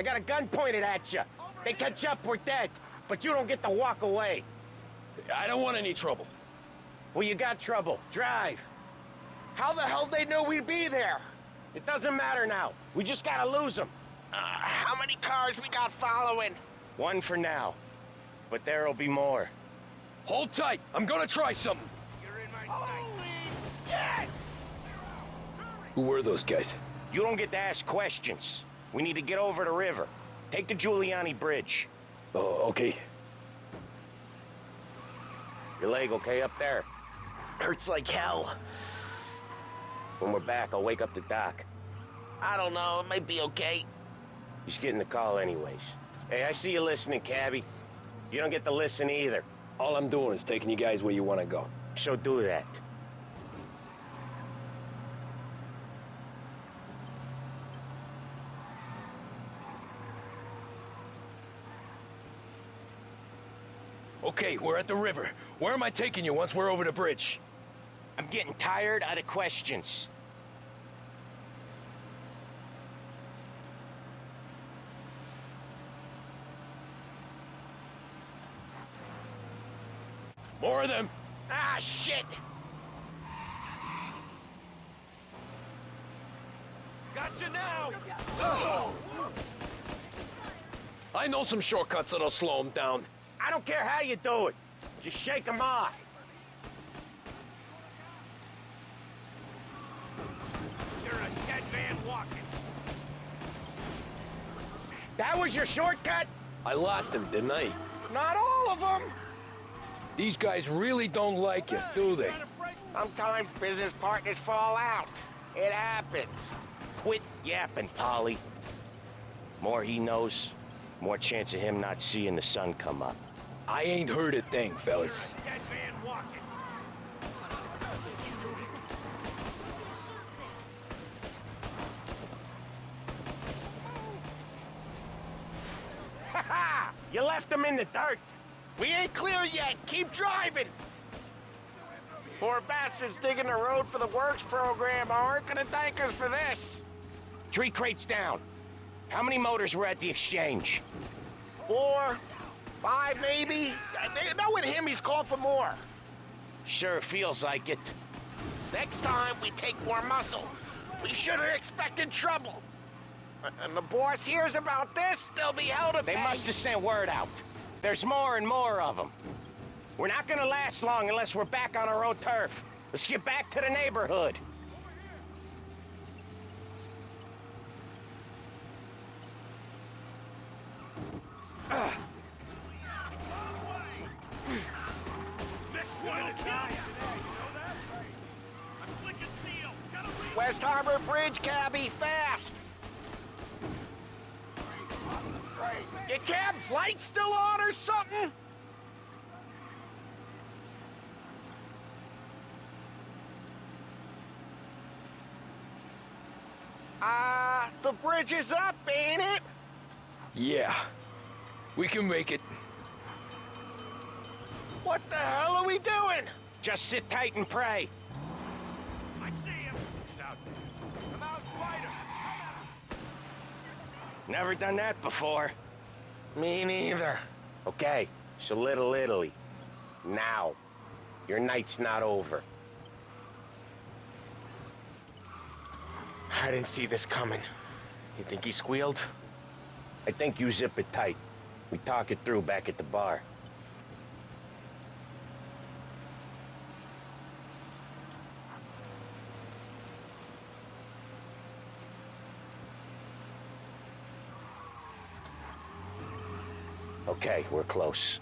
I got a gun pointed at you. They catch up, we're dead. But you don't get to walk away. I don't want any trouble. Well, you got trouble. Drive. How the hell they knew we'd be there? It doesn't matter now. We just gotta lose them. How many cars we got following? One for now. But there'll be more. Hold tight. I'm gonna try something. You're in my sights. Who were those guys? You don't get to ask questions. We need to get over the river. Take the Giuliani Bridge. Oh, okay. Your leg okay up there? Hurts like hell. When we're back, I'll wake up the doc. I don't know, it might be okay. He's getting the call anyways. Hey, I see you listening, cabbie. You don't get to listen either. All I'm doing is taking you guys where you want to go. So do that. Okay, we're at the river. Where am I taking you once we're over the bridge? I'm getting tired of the questions. More of them. Ah, shit! Gotcha now! Oh. I know some shortcuts that'll slow them down. I don't care how you do it. Just shake them off. You're a dead man walking. That was your shortcut? I lost him, didn't I? Not all of them! These guys really don't like you, do they? Sometimes business partners fall out. It happens. Quit yapping, Polly. More he knows, more chance of him not seeing the sun come up. I ain't heard a thing, fellas. Dead man walking. Ha ha! You left him in the dirt. We ain't clear yet. Keep driving. Poor bastards digging the road for the works program aren't gonna thank us for this. 3 crates down. How many motors were at the exchange? 4, 5 maybe. Knowing him, he's called for more. Sure feels like it. Next time, we take more muscle. We should have expected trouble. And the boss hears about this, they'll be held to They pay. must have sent word out. There's more and more of them. We're not gonna last long unless we're back on our own turf. Let's get back to the neighborhood. West Harbor Bridge, cabbie, fast! Your cab's light still on or something? The bridge is up, ain't it? Yeah. We can make it. What the hell are we doing? Just sit tight and pray. I see him. He's out there. Come out and fight us. Never done that before. Me neither. Okay, so Little Italy. Now. Your night's not over. I didn't see this coming. You think he squealed? I think you zip it tight. We talk it through back at the bar. Okay, we're close.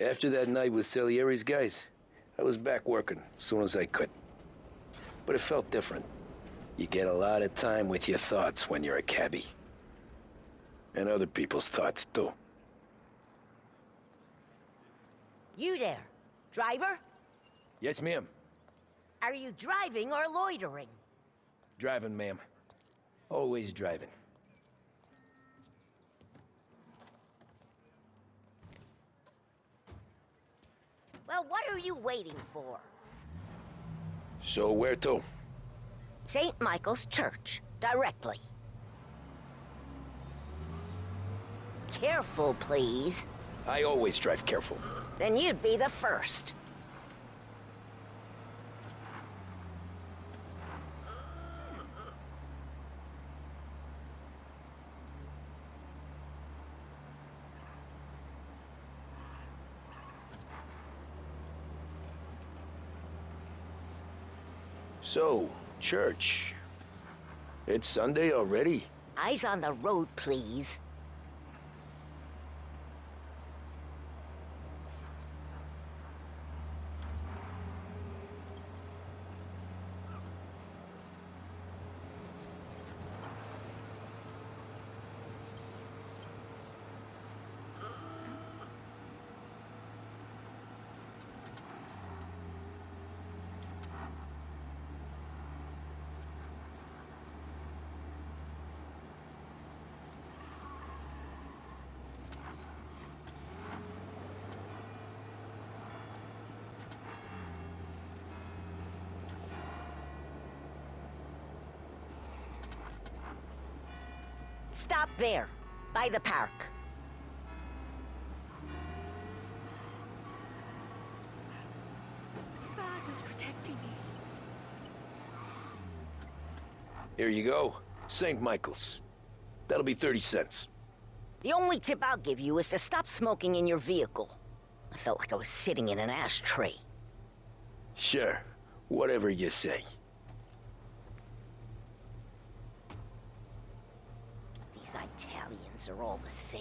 After that night with Salieri's guys, I was back working as soon as I could. But it felt different. You get a lot of time with your thoughts when you're a cabbie. And other people's thoughts, too. You there, driver? Yes, ma'am. Are you driving or loitering? Driving, ma'am. Always driving. Well, what are you waiting for? So where to? St. Michael's Church, directly. Careful, please. I always drive careful. Then you'd be the first. So, church. It's Sunday already? Eyes on the road, please. Stop there, by the park. God was protecting me. Here you go. St. Michael's. That'll be 30 cents. The only tip I'll give you is to stop smoking in your vehicle. I felt like I was sitting in an ashtray. Sure. Whatever you say. These Italians are all the same.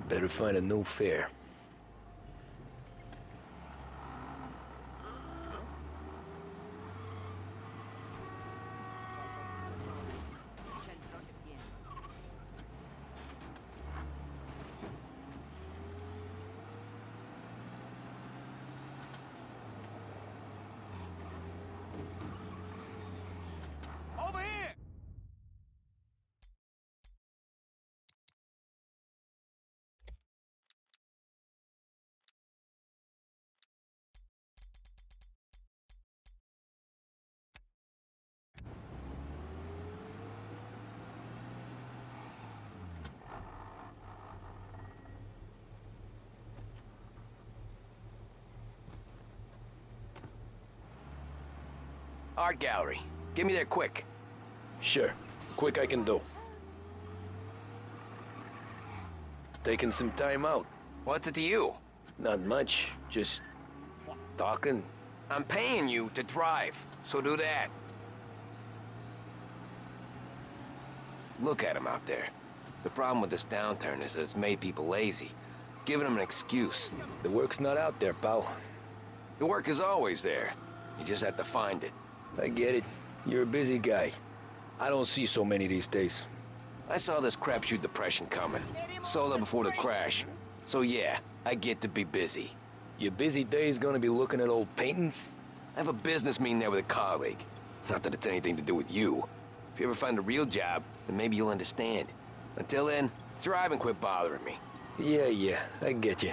Better find a new fare. Over here! Art gallery. Get me there quick. Sure. Quick I can do. Taking some time out. What's it to you? Not much. Just talking. I'm paying you to drive, so do that. Look at him out there. The problem with this downturn is that it's made people lazy, giving them an excuse. The work's not out there, pal. The work is always there. You just have to find it. I get it. You're a busy guy. I don't see so many these days. I saw this crapshoot depression coming. Sold out before the crash. So yeah, I get to be busy. Your busy day's gonna be looking at old paintings? I have a business meeting there with a colleague. Not that it's anything to do with you. If you ever find a real job, then maybe you'll understand. Until then, drive and quit bothering me. Yeah, I get you.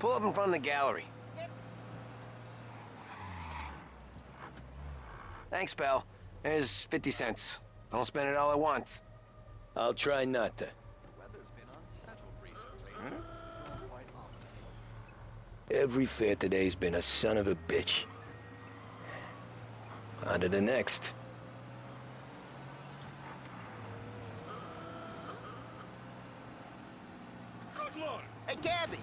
Pull up in front of the gallery. Thanks, pal. There's 50 cents. Don't spend it all at once. I'll try not to. Weather's been unsettled recently. It's all quite ominous. Every fair today's been a son of a bitch. On to the next. Hey, Gabby!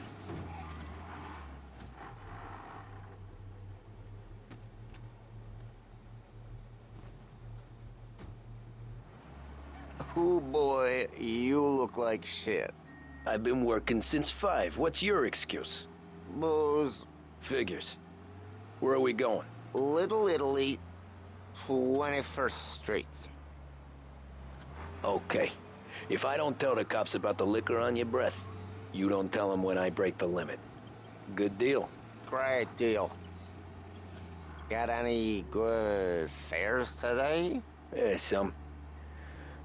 Oh boy, you look like shit. I've been working since 5. What's your excuse? Booze, Figures. Where are we going? Little Italy, 21st Street. Okay. If I don't tell the cops about the liquor on your breath, you don't tell them when I break the limit. Good deal. Great deal. Got any good fares today? Yeah, some.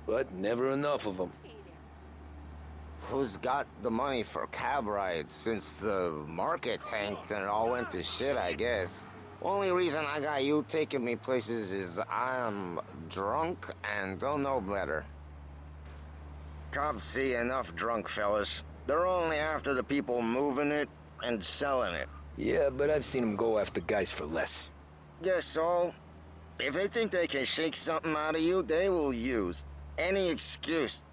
But never enough of them. Who's got the money for cab rides since the market tanked and it all went to shit, I guess? Only reason I got you taking me places is I'm drunk and don't know better. Cops see enough drunk fellas. They're only after the people moving it and selling it. Yeah, but I've seen them go after guys for less. Guess so. If they think they can shake something out of you, they will use any excuse.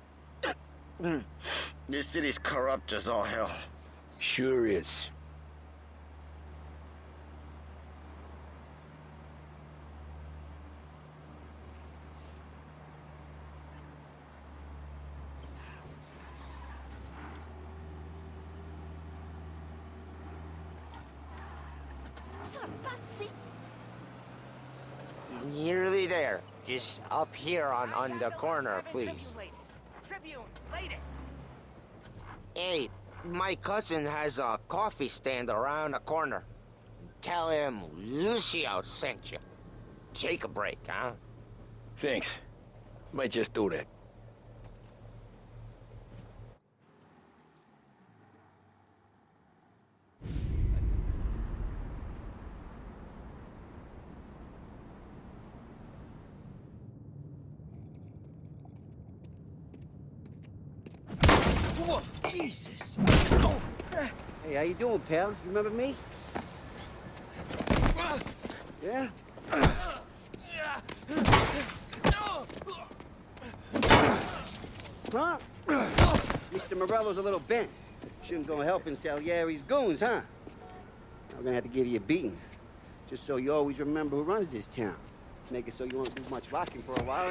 This city's corrupt as all hell. Sure is. Nearly there. Just up here on the corner, please. Tribune, latest. Hey, my cousin has a coffee stand around the corner. Tell him Lucio sent you. Take a break, huh? Thanks. Might just do that. Jesus. Hey, how you doing, pal? You remember me? Yeah? Huh? Mr. Morello's a little bent. Shouldn't go helping Salieri's goons, huh? I'm gonna have to give you a beating. Just so you always remember who runs this town. Make it so you won't do much rocking for a while.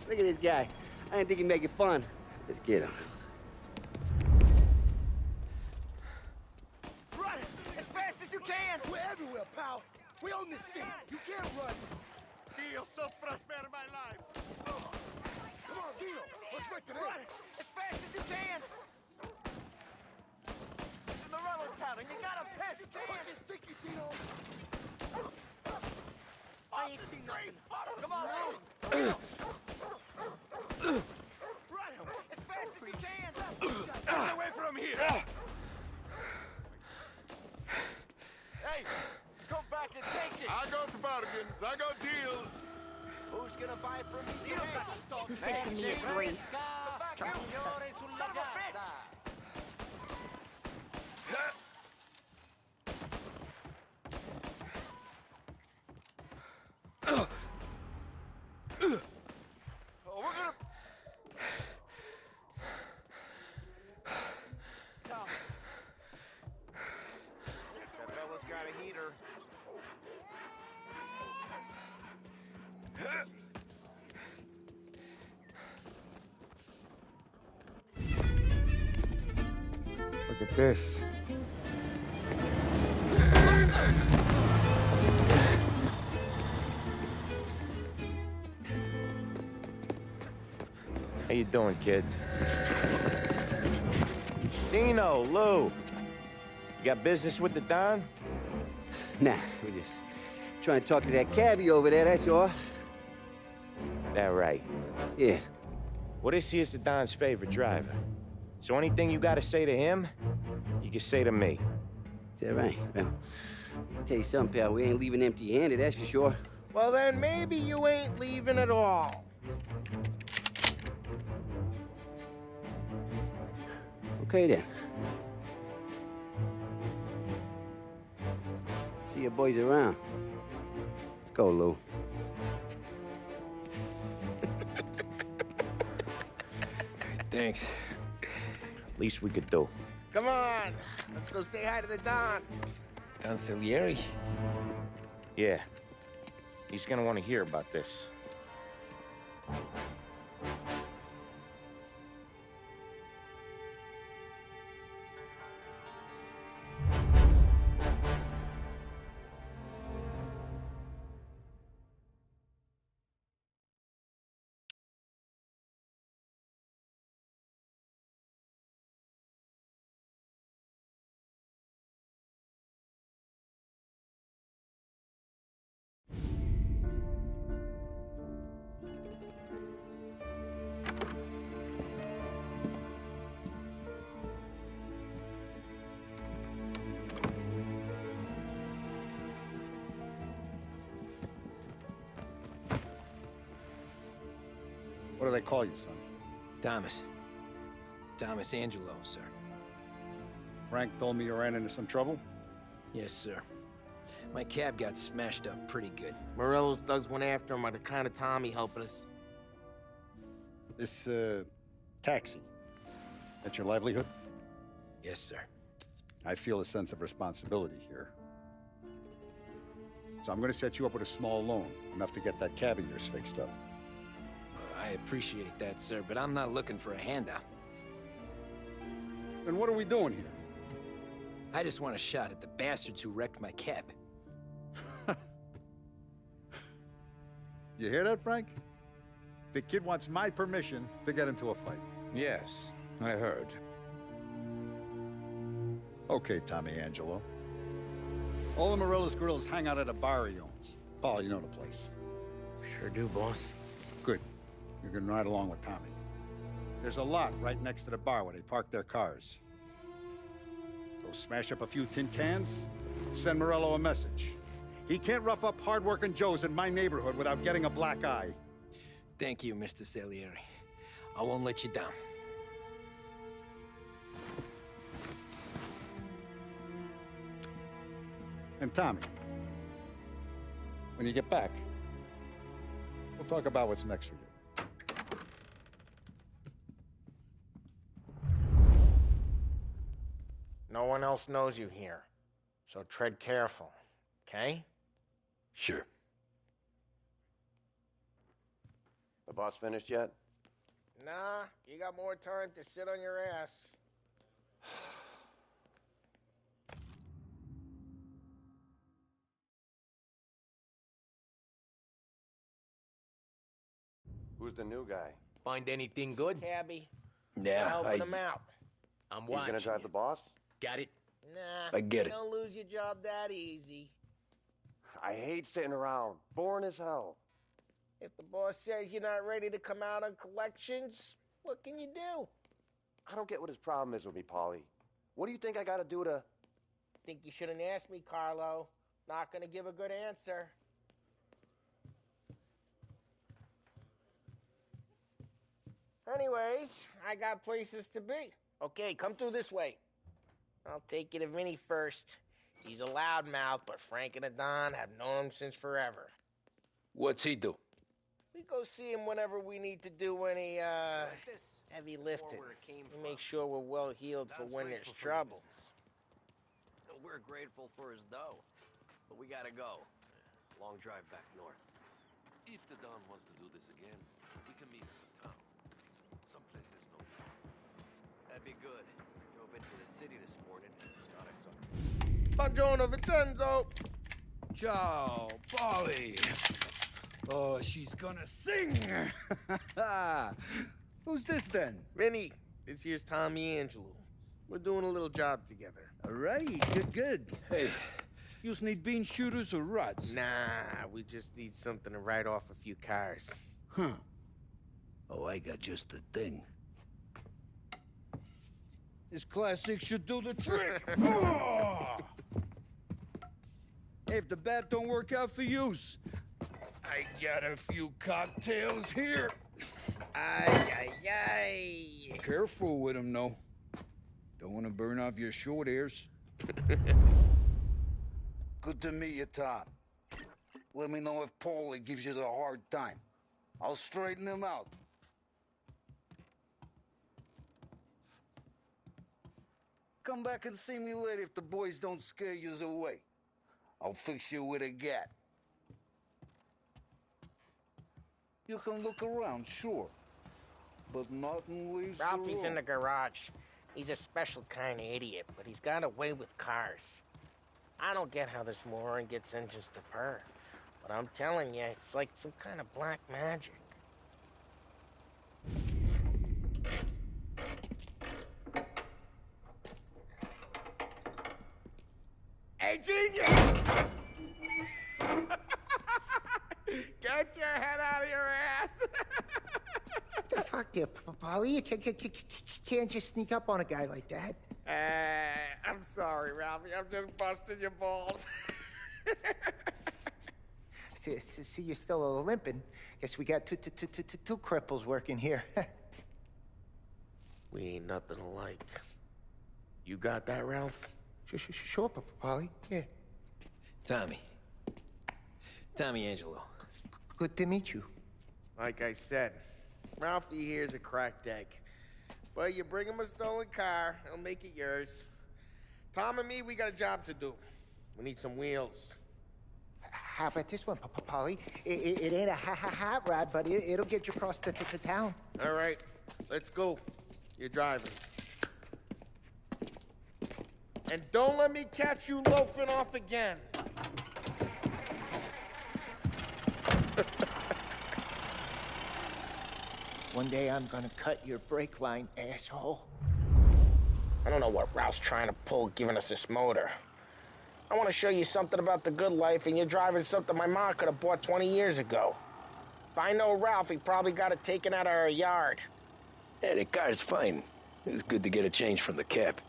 Look at this guy. I didn't think he'd make it fun. Let's get him. Run as fast as you can. We're everywhere, pal. We own this thing. You can't run. Dio sopra spare my life. Come on, Dino. Let's break it Run in. as fast as you can. Mr. Morello's town, and you got him pissed. Punch is sticky, Dino. I ain't seen nothing. Come on, run him as fast as you can. Get away from here. Hey, go back and take it. I got the bargains. I got deals. Who's gonna buy from me today? He said to me at 3. Drunk as Son of a bitch! Oh, we're gonna... Tom. That fella's got a heater. Look at this. How you doing, kid? Dino, Lou. You got business with the Don? Nah, we're just trying to talk to that cabbie over there, that's all. That right. Yeah. Well, this here's the Don's favorite driver. So anything you gotta say to him, you can say to me. Is that right? Well, I'll tell you something, pal. We ain't leaving empty-handed, that's for sure. Well, then maybe you ain't leaving at all. Okay, then. See you boys around. Let's go, Lou. Thanks. Least we could do. Come on, let's go say hi to the Don. Don Salieri? Yeah. He's gonna want to hear about this. What do they call you, son? Thomas. Thomas Angelo, sir. Frank told me you ran into some trouble? Yes, sir. My cab got smashed up pretty good. Morello's thugs went after him by the kind of Tommy helping us. This, taxi, that's your livelihood? Yes, sir. I feel a sense of responsibility here. So I'm gonna set you up with a small loan, enough to get that cab of yours fixed up. I appreciate that, sir, but I'm not looking for a handout. Then what are we doing here? I just want a shot at the bastards who wrecked my cab. You hear that, Frank? The kid wants my permission to get into a fight. Yes, I heard. Okay, Tommy Angelo. All the Morello's girls hang out at a bar he owns. Paul, you know the place. Sure do, boss. Good. You can ride along with Tommy. There's a lot right next to the bar where they park their cars. Go smash up a few tin cans, send Morello a message. He can't rough up hard-working Joes in my neighborhood without getting a black eye. Thank you, Mr. Salieri. I won't let you down. And Tommy, when you get back, we'll talk about what's next for you. No one else knows you here, so tread careful, okay? Sure. The boss finished yet? Nah, you got more time to sit on your ass. Who's the new guy? Find anything good? Cabby. Yeah, helping him out. I'm He's watching gonna drive the boss? Got it? Nah, I get it. Don't lose your job that easy. I hate sitting around. Boring as hell. If the boss says you're not ready to come out on collections, what can you do? I don't get what his problem is with me, Paulie. What do you think I gotta do to... Think you shouldn't ask me, Carlo. Not gonna give a good answer. Anyways, I got places to be. Okay, come through this way. I'll take you to Vinny first. He's a loudmouth, but Frank and the Don have known him since forever. What's he do? We go see him whenever we need to do any, heavy lifting. We make sure we're well healed for when there's trouble. We're grateful for his dough, but we gotta go. Long drive back north. If the Don wants to do this again, we can meet him in town. Someplace there's no crowd. That'd be good. Drove into the city this morning. God, I suck. Buongiorno, Vincenzo! Ciao, Polly. Oh, she's gonna sing. Who's this then? Vinny, this here's Tommy Angelo. We're doing a little job together. All right, good. Hey, you need bean shooters or rods? Nah, we just need something to write off a few cars. Huh. Oh, I got just the thing. This classic should do the trick. Oh! Hey, if the bat don't work out for yous, I got a few cocktails here. Ay, ay, ay. Careful with them, though. Don't want to burn off your short hairs. Good to meet you, Tom. Let me know if Paulie gives you the hard time. I'll straighten him out. Come back and see me later if the boys don't scare yous away. I'll fix you with a gat. You can look around, sure. But nothing leaves the Ralphie's in road. the garage. He's a special kind of idiot, but he's got a way with cars. I don't get how this moron gets engines to purr. But I'm telling you, it's like some kind of black magic. Hey, genius! Get your head out of your ass! What the fuck there, Polly? You can't just sneak up on a guy like that. I'm sorry, Ralphie. I'm just busting your balls. See, you're still limping. Guess we got two cripples working here. We ain't nothing alike. You got that, Ralph? Sure, Polly. Yeah. Tommy. Tommy Angelo. Good to meet you. Like I said, Ralphie here's a cracked egg. But you bring him a stolen car, he'll make it yours. Tom and me, we got a job to do. We need some wheels. How about this one, Polly? It ain't a hot rod, but it'll get you across to town. All right, let's go. You're driving. And don't let me catch you loafing off again. One day I'm gonna cut your brake line, asshole. I don't know what Ralph's trying to pull giving us this motor. I want to show you something about the good life, and you're driving something my mom could have bought 20 years ago. If I know Ralph, he probably got it taken out of our yard. Yeah, the car's fine. It's good to get a change from the cab.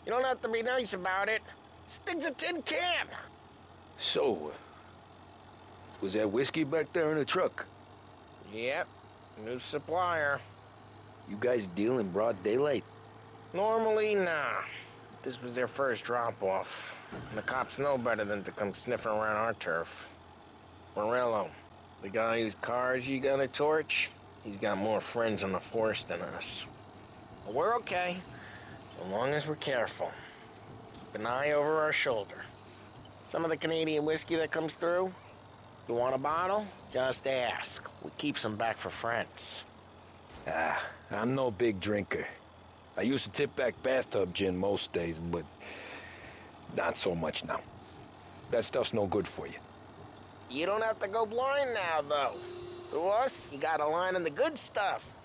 You don't have to be nice about it. This thing's a tin can. So, was that whiskey back there in the truck? Yep, new supplier. You guys deal in broad daylight? Normally, nah. This was their first drop-off. And the cops know better than to come sniffing around our turf. Morello, the guy whose cars you got a torch, he's got more friends on the force than us. But we're okay, so long as we're careful. Keep an eye over our shoulder. Some of the Canadian whiskey that comes through, you want a bottle? Just ask. We keep some back for friends. Ah, I'm no big drinker. I used to tip back bathtub gin most days, but not so much now. That stuff's no good for you. You don't have to go blind now, though. To us, you got a line on the good stuff.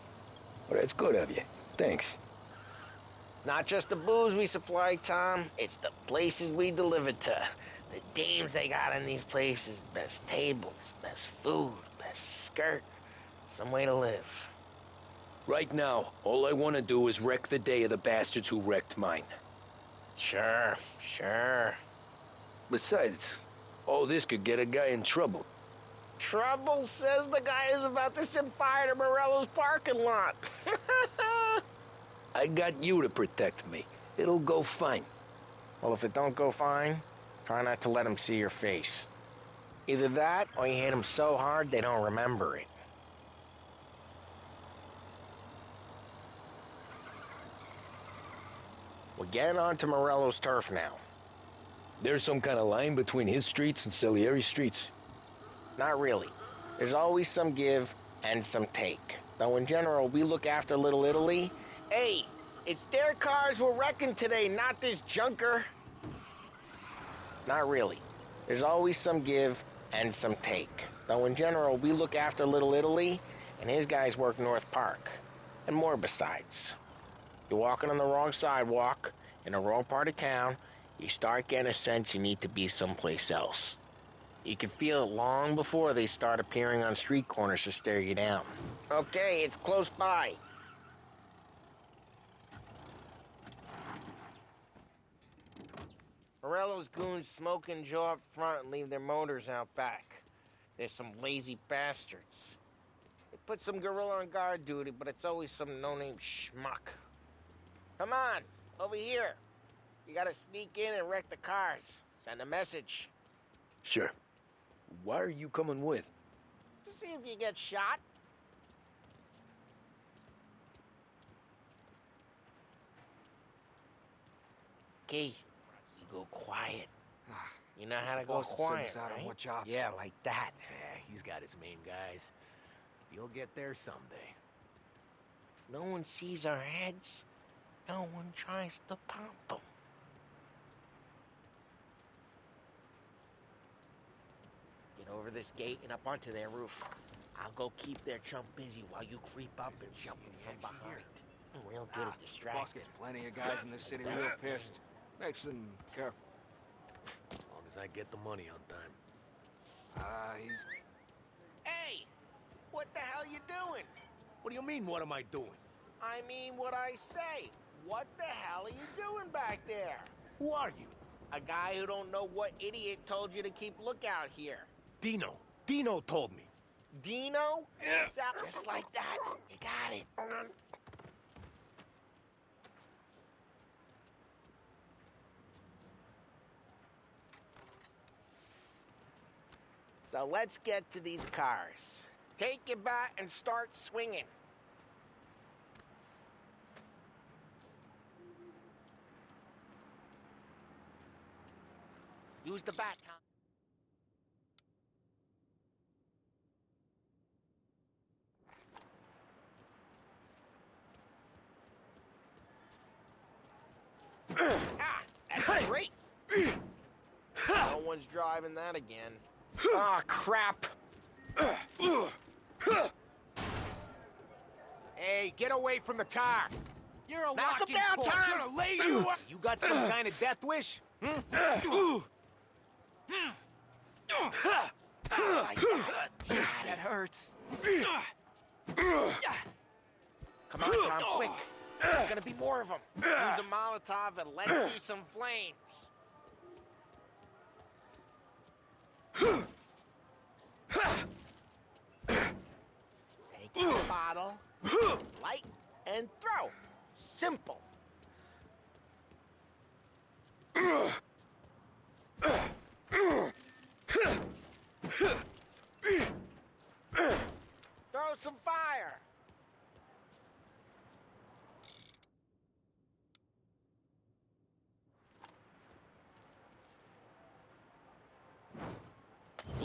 Well, that's good of you. Thanks. Not just the booze we supply, Tom. It's the places we deliver to. The dames they got in these places. Best tables, best food, best skirt. Some way to live. Right now, all I want to do is wreck the day of the bastards who wrecked mine. Sure. Besides, all this could get a guy in trouble. Trouble says the guy is about to set fire to Morello's parking lot. I got you to protect me. It'll go fine. Well, if it don't go fine, try not to let him see your face. Either that, or you hit him so hard they don't remember it. We're getting onto Morello's turf now. There's some kind of line between his streets and Salieri's streets? Not really. There's always some give and some take. Though in general, we look after Little Italy. Hey, it's their cars we're wrecking today, not this junker. Not really. There's always some give and some take. Though in general, we look after Little Italy, and his guys work North Park. And more besides. You're walking on the wrong sidewalk, in the wrong part of town, you start getting a sense you need to be someplace else. You can feel it long before they start appearing on street corners to stare you down. Okay, it's close by. Morello's goons smoke and jaw up front and leave their motors out back. They're some lazy bastards. They put some gorilla on guard duty, but it's always some no-name schmuck. Come on, over here. You gotta sneak in and wreck the cars. Send a message. Sure. Why are you coming with? To see if you get shot. Key, you go quiet. You know how to go quiet, right? Yeah, like that. He's got his main guys. You'll get there someday. If no one sees our heads, no one tries to pop them. Get over this gate and up onto their roof. I'll go keep their chump busy while you creep up and jump him from behind. I'm real good at distracting. Boss gets plenty of guys in this city real pissed. Makes them careful. As long as I get the money on time. He's... Hey! What the hell you doing? What do you mean, what am I doing? I mean what I say. What the hell are you doing back there? Who are you? A guy who don't know what idiot told you to keep lookout here. Dino. Dino told me. Dino? Yeah. Just like that. You got it. So let's get to these cars. Take your bat and start swinging. Use the bat, Tom. That's great. No one's driving that again. Ah, crap. Hey, get away from the car. You're a Knock him walking down, corpse. Tom. I'm gonna lay you up. You got some kind of death wish? Like that. That hurts. Come on, Tom, quick. There's gonna be more of them. Use a Molotov and let's see some flames. Take a bottle, light, and throw. Simple. Throw some fire.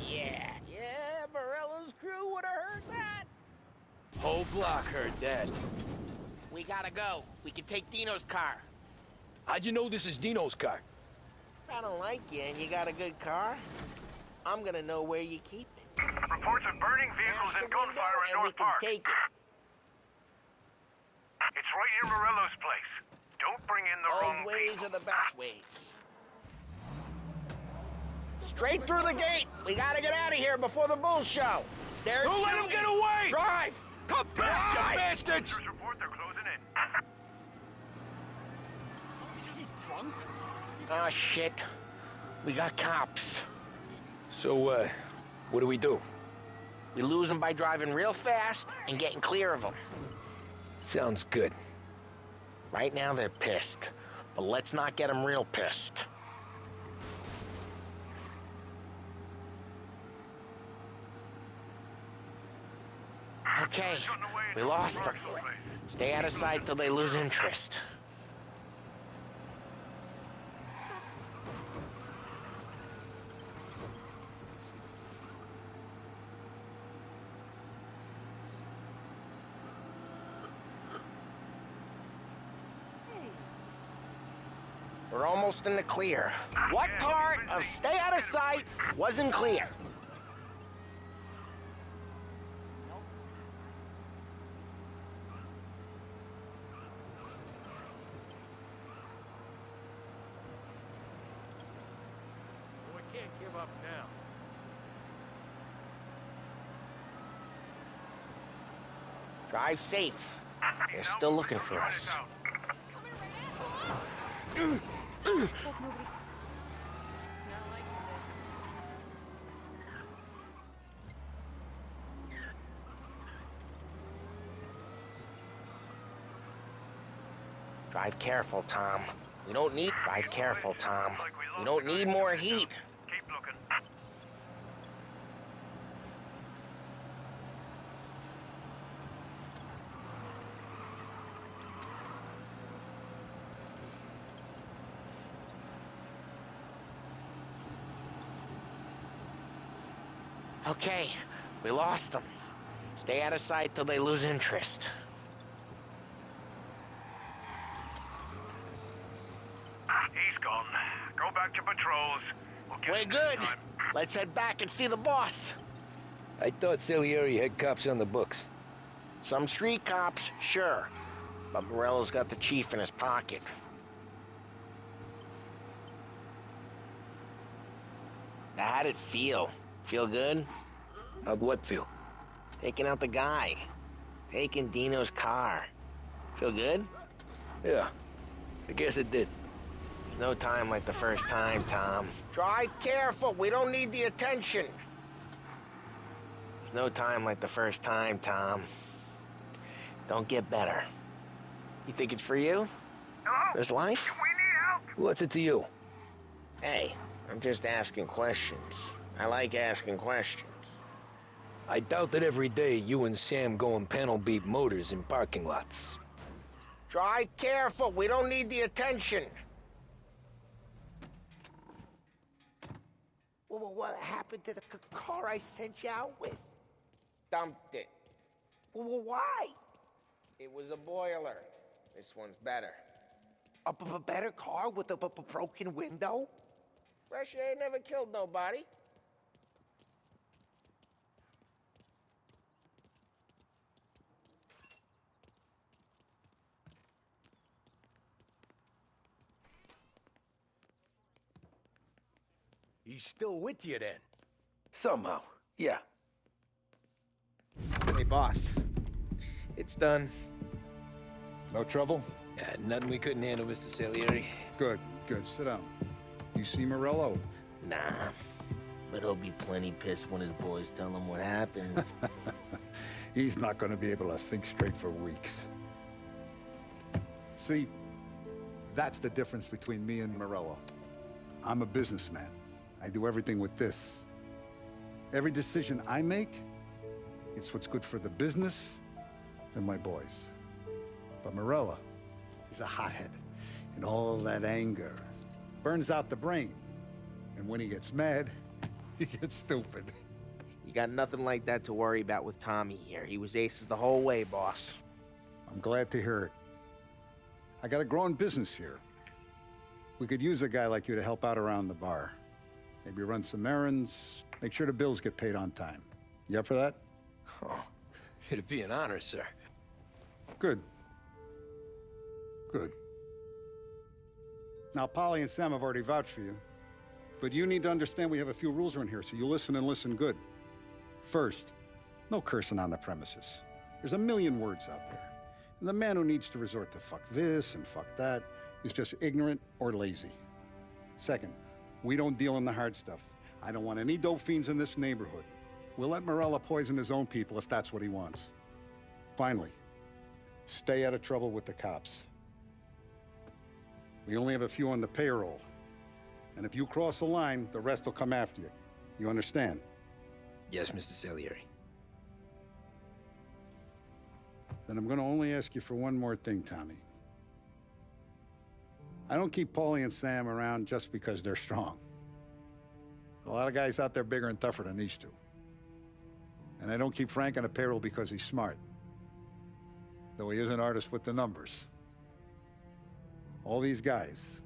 Yeah, Morello's crew would have heard that. Whole block heard that. We gotta go. We can take Dino's car. How'd you know this is Dino's car? If I don't like you and you got a good car, I'm gonna know where you keep it. Reports of burning vehicles and gunfire in North Park. Take it. It's right near Morello's place. Don't bring in the wrong Old ways people. are the best ways. Straight through the gate. We gotta get out of here before the bull show. They're Don't let him get away! Drive! Come back, Drive! you bastards! Officers report they're closing in. Is he drunk? Oh, shit. We got cops. So, what do we do? We lose them by driving real fast and getting clear of them. Sounds good. Right now, they're pissed. But let's not get them real pissed. Okay, we lost them. Stay out of sight till they lose interest. We're almost in the clear. What part of stay out of sight wasn't clear? We can't give up now. Drive safe. They're still looking for us. Drive careful, Tom. We don't need... Drive careful, Tom. We don't need more heat. Keep looking. Okay, we lost them. Stay out of sight till they lose interest. He's gone. Go back to patrols. We're good. Let's head back and see the boss. I thought Salieri had cops on the books. Some street cops, sure. But Morello's got the chief in his pocket. How'd it feel? Feel good? How'd what feel? Taking out the guy. Taking Dino's car. Feel good? Yeah, I guess it did. There's no time like the first time, Tom. Drive careful, we don't need the attention. There's no time like the first time, Tom. Don't get better. You think it's for you? Hello? This life? We need help. What's it to you? Hey, I'm just asking questions. I like asking questions. I doubt that every day you and Sam go and panel beat motors in parking lots. Drive careful, we don't need the attention. Well, what happened to the car I sent you out with? Dumped it. Well, why? It was a boiler. This one's better. A better car with a broken window? Fresh air never killed nobody. He's still with you then? Somehow, yeah. Hey, boss. It's done. No trouble? Yeah, nothing we couldn't handle, Mr. Salieri. Good, good. Sit down. You see Morello? Nah. But he'll be plenty pissed when his boys tell him what happened. He's not going to be able to think straight for weeks. See, that's the difference between me and Morello. I'm a businessman. I do everything with this. Every decision I make, it's what's good for the business and my boys. But Morello is a hothead, and all that anger burns out the brain. And when he gets mad, he gets stupid. You got nothing like that to worry about with Tommy here. He was aces the whole way, boss. I'm glad to hear it. I got a growing business here. We could use a guy like you to help out around the bar. Maybe run some errands, make sure the bills get paid on time. You up for that? Oh, it'd be an honor, sir. Good. Good. Now, Polly and Sam have already vouched for you. But you need to understand we have a few rules around here, so you listen and listen good. First, no cursing on the premises. There's a million words out there. And the man who needs to resort to fuck this and fuck that is just ignorant or lazy. Second, we don't deal in the hard stuff. I don't want any dope fiends in this neighborhood. We'll let Morello poison his own people if that's what he wants. Finally, stay out of trouble with the cops. We only have a few on the payroll. And if you cross the line, the rest will come after you. You understand? Yes, Mr. Salieri. Then I'm going to only ask you for one more thing, Tommy. I don't keep Paulie and Sam around just because they're strong. A lot of guys out there bigger and tougher than these two. And I don't keep Frank on a payroll because he's smart. Though he is an artist with the numbers. All these guys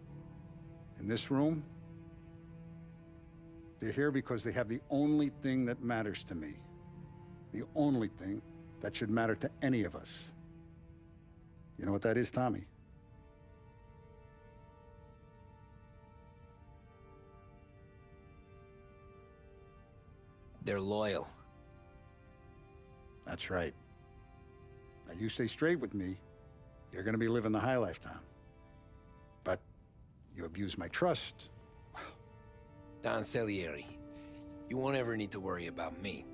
in this room, they're here because they have the only thing that matters to me. The only thing that should matter to any of us. You know what that is, Tommy? They're loyal. That's right. Now, you stay straight with me, you're gonna be living the high life, Tom. But you abuse my trust. Don Salieri, you won't ever need to worry about me.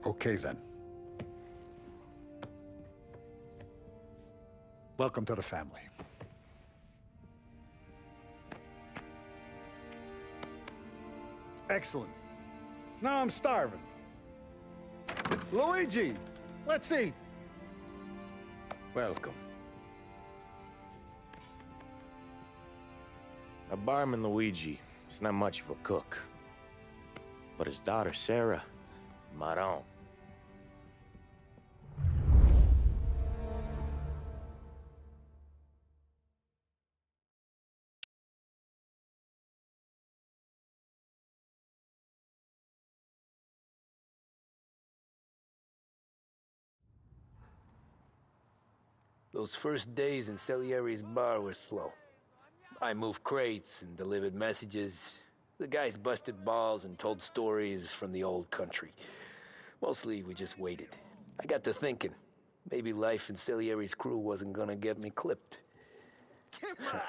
Okay, then. Welcome to the family. Excellent. Now I'm starving. Luigi, let's eat. Welcome. A barman Luigi is not much of a cook. But his daughter Sarah, Maron. Those first days in Salieri's bar were slow. I moved crates and delivered messages. The guys busted balls and told stories from the old country. Mostly, we just waited. I got to thinking, maybe life in Salieri's crew wasn't gonna get me clipped. Come on,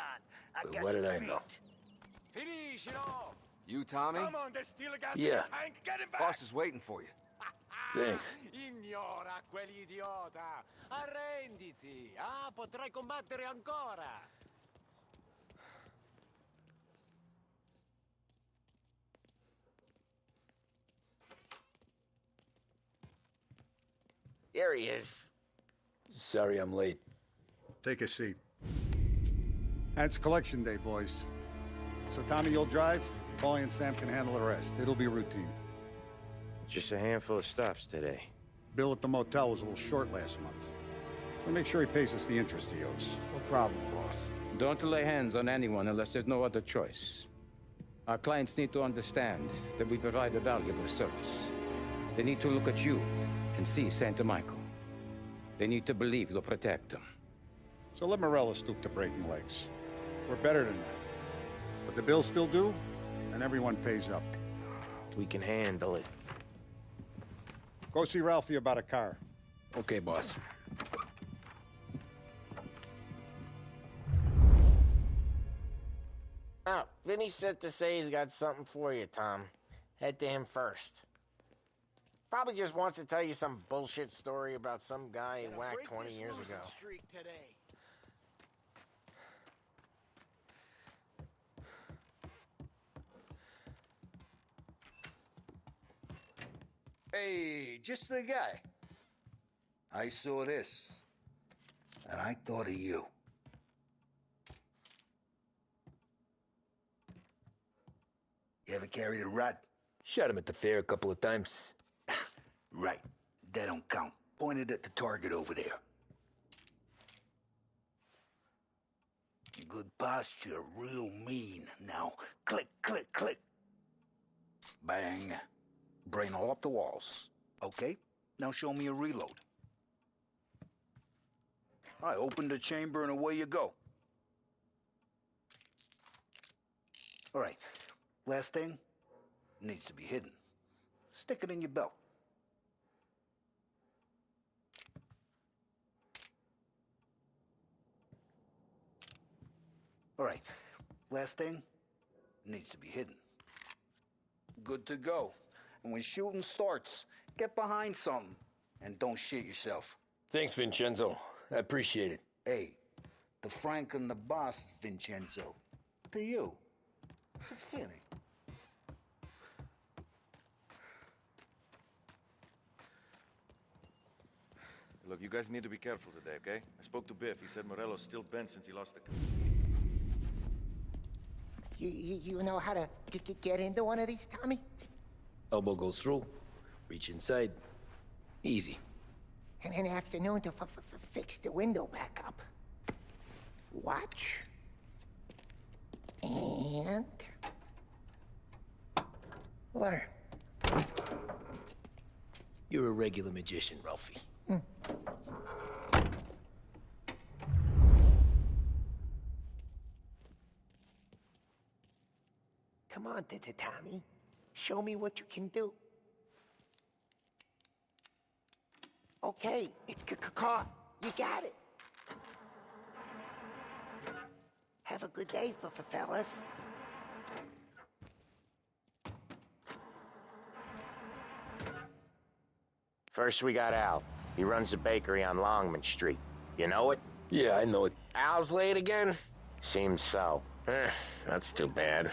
But what did I know? Finish it off! You, Tommy? Come on, there's still a gas Yeah. in the tank. Get him back! Boss is waiting for you. Thanks. Ignora quell'idiota! Arrenditi! Ah, potrai combattere ancora! Here he is. Sorry I'm late. Take a seat. And it's collection day, boys. So Tommy, you'll drive. Paulie and Sam can handle the rest. It'll be routine. Just a handful of stops today. Bill at the motel was a little short last month. So make sure he pays us the interest he owes. No problem, boss. Don't lay hands on anyone unless there's no other choice. Our clients need to understand that we provide a valuable service. They need to look at you and see Santa Michael. They need to believe you'll protect them. So let Morello stoop to breaking legs. We're better than that. But the bills still due, and everyone pays up. We can handle it. Go see Ralphie about a car. Okay, boss. Oh, Vinny said to say he's got something for you, Tom. Head to him first. Probably just wants to tell you some bullshit story about some guy he whacked 20 years ago. Hey, just the guy. I saw this, and I thought of you. You ever carried a rat? Shot him at the fair a couple of times. Right. That don't count. Pointed at the target over there. Good posture, real mean. Now, click, click, click. Bang. Brain all up the walls. Okay, now show me a reload. I open the chamber and away you go. All right, last thing needs to be hidden. Stick it in your belt. All right, last thing needs to be hidden. Good to go. And when shooting starts, get behind something and don't shit yourself. Thanks, Vincenzo. I appreciate it. Hey, the Frank and the boss, Vincenzo. To you. It's Vinny. Look, you guys need to be careful today, okay? I spoke to Biff. He said Morello's still bent since he lost the... You know how to get into one of these, Tommy? Elbow goes through. Reach inside. Easy. And an afternoon to fix the window back up. Watch. And... learn. You're a regular magician, Ralphie. Come on, Tommy. Show me what you can do. Okay, it's caught. You got it. Have a good day, fellas. First we got Al. He runs a bakery on Longman Street. You know it? Yeah, I know it. Al's late again? Seems so. That's too bad.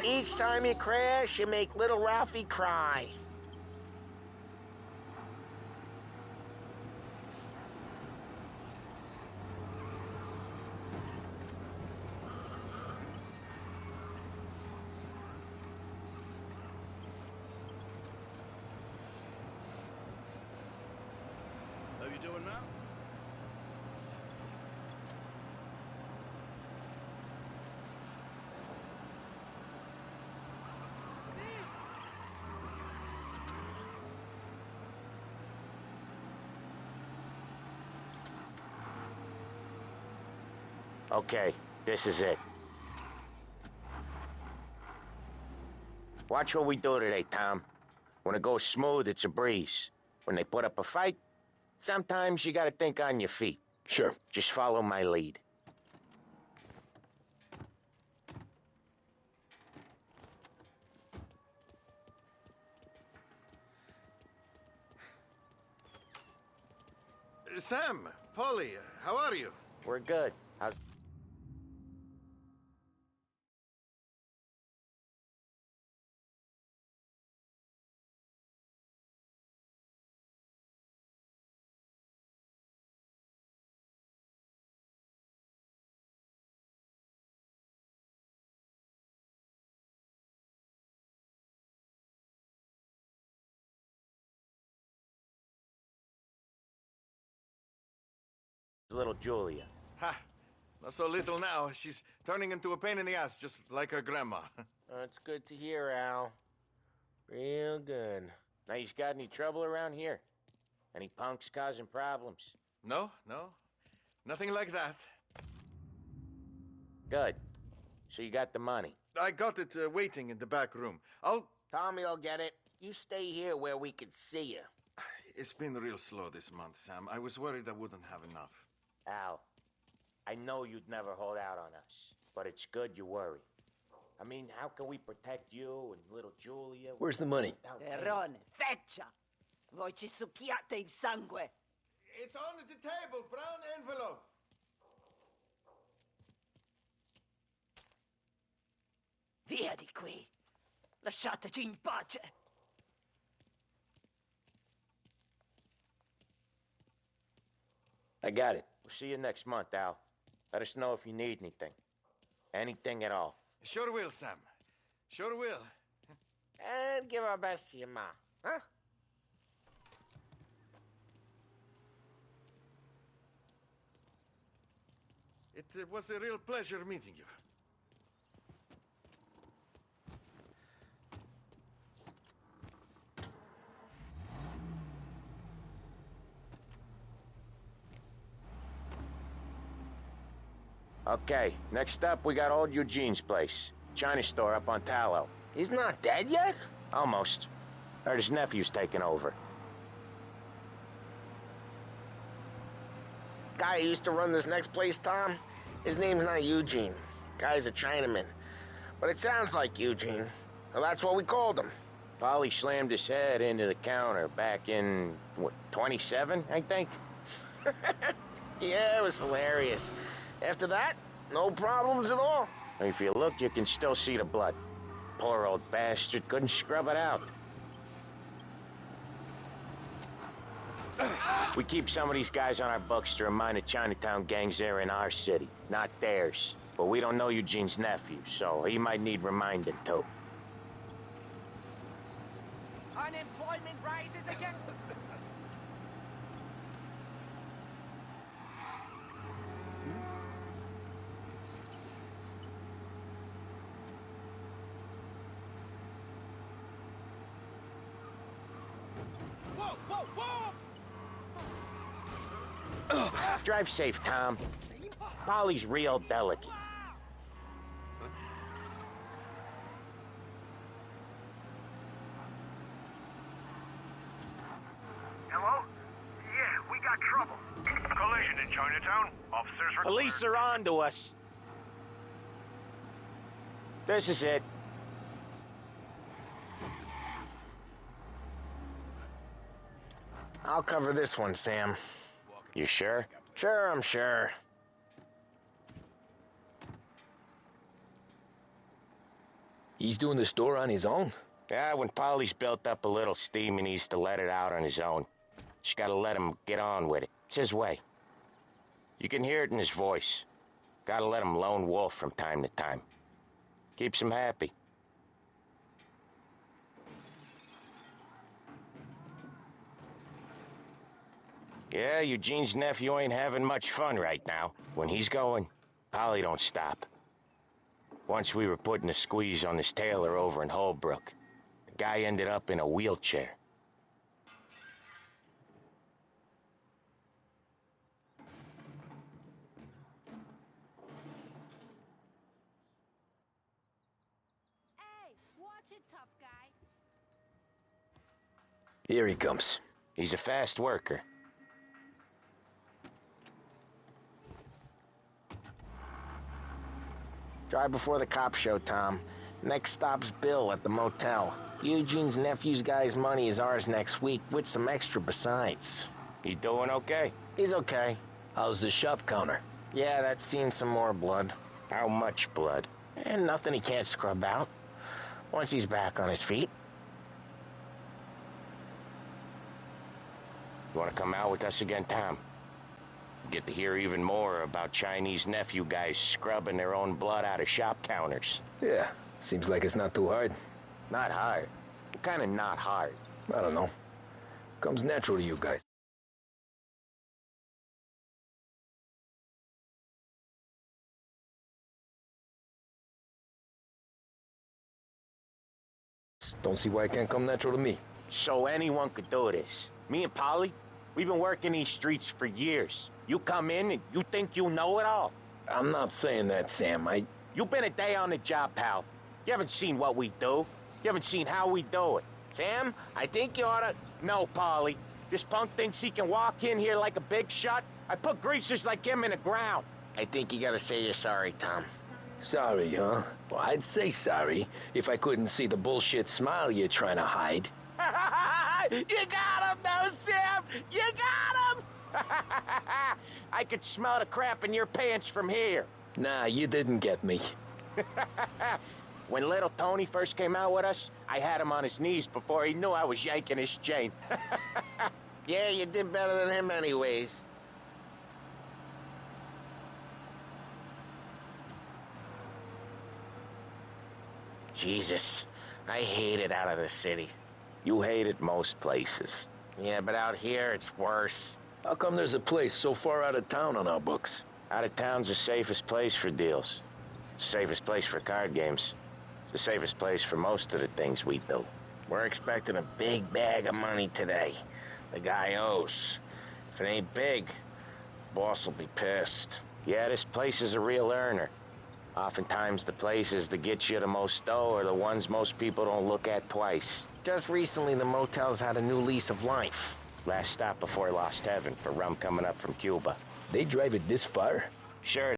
Each time you crash, you make little Ralphie cry. How you doing now? Okay, this is it. Watch what we do today, Tom. When it goes smooth, it's a breeze. When they put up a fight, sometimes you gotta think on your feet. Sure. Just follow my lead. Sam, Polly, how are you? We're good. How's... little Julia? Ha! Not so little now. She's turning into a pain in the ass, just like her grandma. That's good to hear, Al. Real good. Now, you got any trouble around here? Any punks causing problems? No, no. Nothing like that. Good. So you got the money? I got it waiting in the back room. Tommy'll get it. You stay here where we can see you. It's been real slow this month, Sam. I was worried I wouldn't have enough. Al, I know you'd never hold out on us, but it's good you worry. I mean, how can we protect you and little Julia? Where's the money? Terrone, feccia! Voi ci succhiate il sangue! It's on the table, brown envelope. Via di qui! Lasciateci in pace! I got it. We'll see you next month, Al. Let us know if you need anything. Anything at all. Sure will, Sam. Sure will. And give our best to your ma, huh? It was a real pleasure meeting you. Okay, next up, we got old Eugene's place. China store up on Tallow. He's not dead yet? Almost. Heard his nephew's taking over. Guy who used to run this next place, Tom, his name's not Eugene. Guy's a Chinaman. But it sounds like Eugene. Well, that's what we called him. Polly slammed his head into the counter back in, what, 27, I think? Yeah, it was hilarious. After that, no problems at all. If you look, you can still see the blood. Poor old bastard couldn't scrub it out. We keep some of these guys on our books to remind the Chinatown gangs they're in our city, not theirs. But we don't know Eugene's nephew, so he might need reminding too. Unemployment rises again! Whoa, whoa, whoa! Drive safe, Tom. Polly's real delicate. Hello? Yeah, we got trouble. Collision. officers required. Police are on to us. This is it. I'll cover this one, Sam. You sure? Sure, I'm sure. He's doing the store on his own? Yeah, when Polly's built up a little steam, he needs to let it out on his own. Just gotta let him get on with it. It's his way. You can hear it in his voice. Gotta let him lone wolf from time to time. Keeps him happy. Yeah, Eugene's nephew ain't having much fun right now. When he's going, Polly don't stop. Once we were putting a squeeze on this tailor over in Holbrook. The guy ended up in a wheelchair. Hey, watch it, tough guy. Here he comes. He's a fast worker. Drive before the cops show, Tom. Next stop's Bill at the motel. Eugene's nephew's guy's money is ours next week, with some extra besides. He doing okay? He's okay. How's the shop counter? Yeah, that's seen some more blood. How much blood? And nothing he can't scrub out. Once he's back on his feet. You want to come out with us again, Tom? Get to hear even more about Chinese nephew guys scrubbing their own blood out of shop counters. Yeah, seems like it's not too hard. Not hard? What kind of not hard? I don't know. Comes natural to you guys. Don't see why it can't come natural to me. So anyone could do this. Me and Polly, we've been working these streets for years. You come in and you think you know it all. I'm not saying that, Sam. You've been a day on the job, pal. You haven't seen what we do. You haven't seen how we do it. Sam, I think you oughta... No, Polly. This punk thinks he can walk in here like a big shot. I put greasers like him in the ground. I think you gotta say you're sorry, Tom. Sorry, huh? Well, I'd say sorry if I couldn't see the bullshit smile you're trying to hide. You got him, though, Sam! You got him! I could smell the crap in your pants from here. Nah, you didn't get me. When little Tony first came out with us, I had him on his knees before he knew I was yanking his chain. Yeah, you did better than him anyways. Jesus, I hate it out of the city. You hate it most places. Yeah, but out here, it's worse. How come there's a place so far out of town on our books? Out of town's the safest place for deals. Safest place for card games. It's the safest place for most of the things we do. We're expecting a big bag of money today. The guy owes. If it ain't big, boss will be pissed. Yeah, this place is a real earner. Oftentimes the places that get you the most dough are the ones most people don't look at twice. Just recently, the motel's had a new lease of life. Last stop before Lost Heaven for rum coming up from Cuba. They drive it this far? Sure.